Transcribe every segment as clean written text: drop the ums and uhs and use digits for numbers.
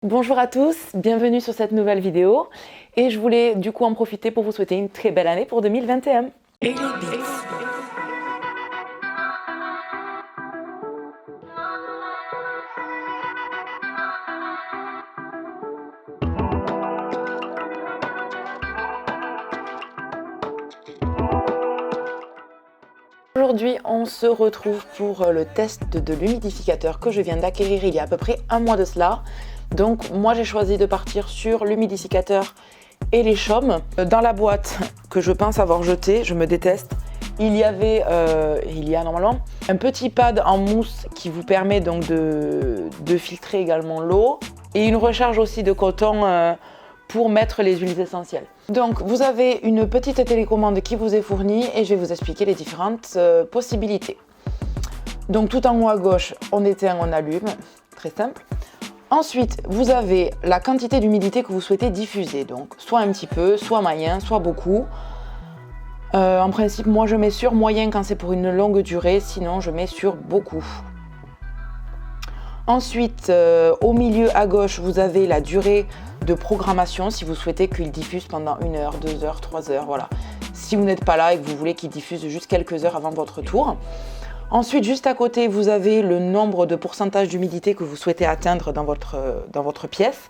Bonjour à tous, bienvenue sur cette nouvelle vidéo et je voulais du coup en profiter pour vous souhaiter une très belle année pour 2021. Aujourd'hui, on se retrouve pour le test de l'humidificateur que je viens d'acquérir il y a à peu près un mois de cela. Donc moi j'ai choisi de partir sur l'humidificateur et les chaumes. Dans la boîte que je pense avoir jetée, je me déteste, il y a normalement un petit pad en mousse qui vous permet donc de filtrer également l'eau et une recharge aussi de coton pour mettre les huiles essentielles. Donc vous avez une petite télécommande qui vous est fournie et je vais vous expliquer les différentes possibilités. Donc tout en haut à gauche, on éteint, on allume, très simple. Ensuite, vous avez la quantité d'humidité que vous souhaitez diffuser, donc soit un petit peu, soit moyen, soit beaucoup. En principe, moi je mets sur moyen quand c'est pour une longue durée, sinon je mets sur beaucoup. Ensuite, au milieu à gauche, vous avez la durée de programmation si vous souhaitez qu'il diffuse pendant 1 heure, 2 heures, 3 heures, voilà. Si vous n'êtes pas là et que vous voulez qu'il diffuse juste quelques heures avant votre tour. Ensuite, juste à côté, vous avez le nombre de pourcentage d'humidité que vous souhaitez atteindre dans votre pièce.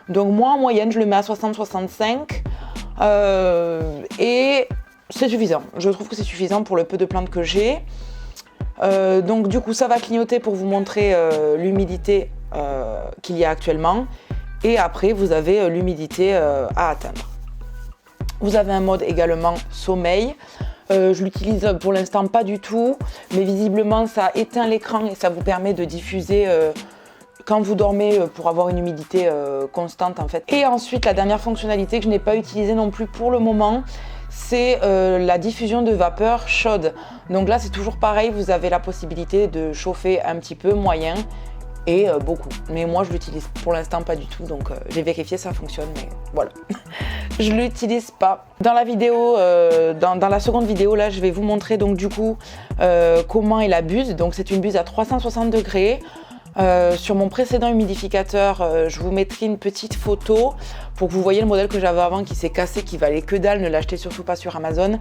Donc moi, en moyenne, je le mets à 60-65 et c'est suffisant. Je trouve que c'est suffisant pour le peu de plantes que j'ai. Donc du coup, ça va clignoter pour vous montrer l'humidité qu'il y a actuellement. Et après, vous avez l'humidité à atteindre. Vous avez un mode également sommeil. Je l'utilise pour l'instant pas du tout, mais visiblement ça éteint l'écran et ça vous permet de diffuser quand vous dormez pour avoir une humidité constante en fait. Et ensuite la dernière fonctionnalité que je n'ai pas utilisée non plus pour le moment, c'est la diffusion de vapeur chaude. Donc là c'est toujours pareil, vous avez la possibilité de chauffer un petit peu, moyen et beaucoup. Mais moi je l'utilise pour l'instant pas du tout, donc j'ai vérifié, ça fonctionne, mais voilà. Je l'utilise pas. Dans la vidéo, dans la seconde vidéo là, je vais vous montrer donc du coup comment est la buse. Donc c'est une buse à 360 degrés. Sur mon précédent humidificateur, je vous mettrai une petite photo pour que vous voyez le modèle que j'avais avant qui s'est cassé, qui valait que dalle, ne l'achetez surtout pas sur Amazon.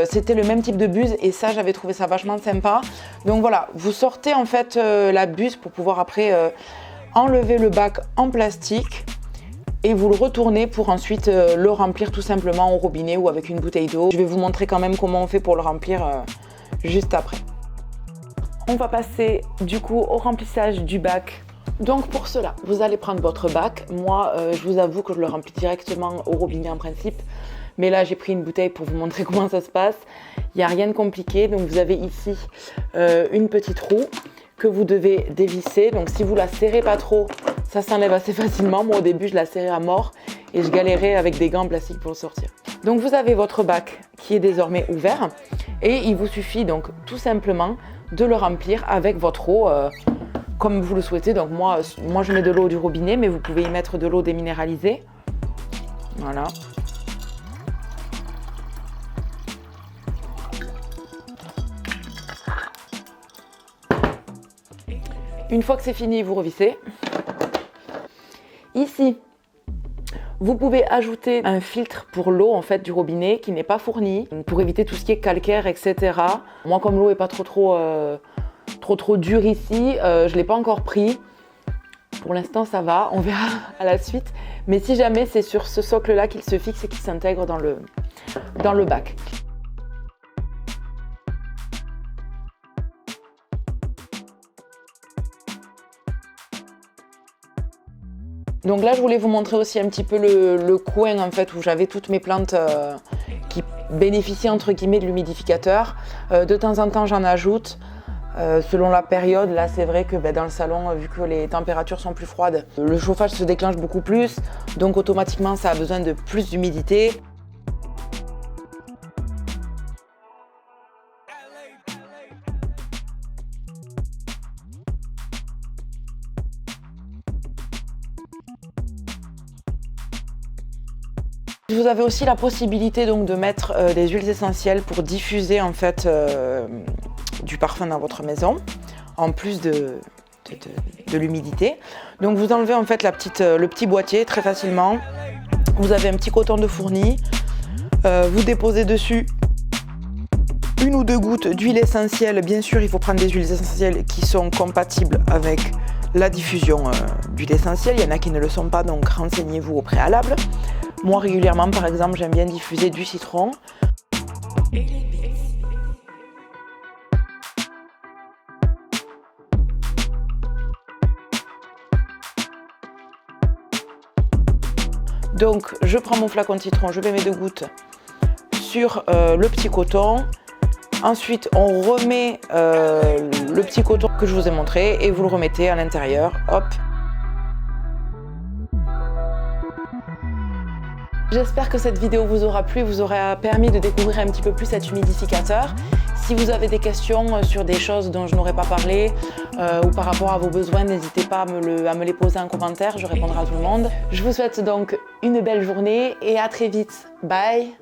C'était le même type de buse et ça j'avais trouvé ça vachement sympa. Donc voilà, vous sortez en fait la buse pour pouvoir après enlever le bac en plastique et vous le retournez pour ensuite le remplir tout simplement au robinet ou avec une bouteille d'eau. Je vais vous montrer quand même comment on fait pour le remplir juste après. On va passer du coup au remplissage du bac. Donc pour cela, vous allez prendre votre bac. Moi, je vous avoue que je le remplis directement au robinet en principe. Mais là, j'ai pris une bouteille pour vous montrer comment ça se passe. Il n'y a rien de compliqué. Donc vous avez ici une petite roue que vous devez dévisser. Donc si vous la serrez pas trop, ça s'enlève assez facilement. Moi au début, je la serrais à mort et je galérais avec des gants en plastique pour le sortir. Donc vous avez votre bac qui est désormais ouvert et il vous suffit donc tout simplement de le remplir avec votre eau comme vous le souhaitez. Donc moi je mets de l'eau du robinet, mais vous pouvez y mettre de l'eau déminéralisée. Voilà. Une fois que c'est fini, vous revissez. Ici, vous pouvez ajouter un filtre pour l'eau en fait du robinet qui n'est pas fourni pour éviter tout ce qui est calcaire, etc. Moi, comme l'eau est pas trop dure ici, je ne l'ai pas encore pris. Pour l'instant, ça va. On verra à la suite. Mais si jamais c'est sur ce socle-là qu'il se fixe et qu'il s'intègre dans le bac. Donc là, je voulais vous montrer aussi un petit peu le coin en fait où j'avais toutes mes plantes qui bénéficient entre guillemets de l'humidificateur. De temps en temps, j'en ajoute. Selon la période, là c'est vrai que dans le salon, vu que les températures sont plus froides, le chauffage se déclenche beaucoup plus, donc automatiquement ça a besoin de plus d'humidité. Vous avez aussi la possibilité donc de mettre des huiles essentielles pour diffuser en fait du parfum dans votre maison, en plus de de l'humidité. Donc vous enlevez en fait le petit boîtier très facilement. Vous avez un petit coton de fourni. Vous déposez dessus 1 ou 2 gouttes d'huile essentielle. Bien sûr, il faut prendre des huiles essentielles qui sont compatibles avec la diffusion d'huile essentielle. Il y en a qui ne le sont pas, donc renseignez-vous au préalable. Moi, régulièrement, par exemple, j'aime bien diffuser du citron. Donc, je prends mon flacon de citron, je mets mes 2 gouttes sur le petit coton. Ensuite, on remet le petit coton que je vous ai montré et vous le remettez à l'intérieur. Hop. J'espère que cette vidéo vous aura plu, vous aura permis de découvrir un petit peu plus cet humidificateur. Si vous avez des questions sur des choses dont je n'aurais pas parlé ou par rapport à vos besoins, n'hésitez pas à me les poser en commentaire, je répondrai à tout le monde. Je vous souhaite donc une belle journée et à très vite. Bye!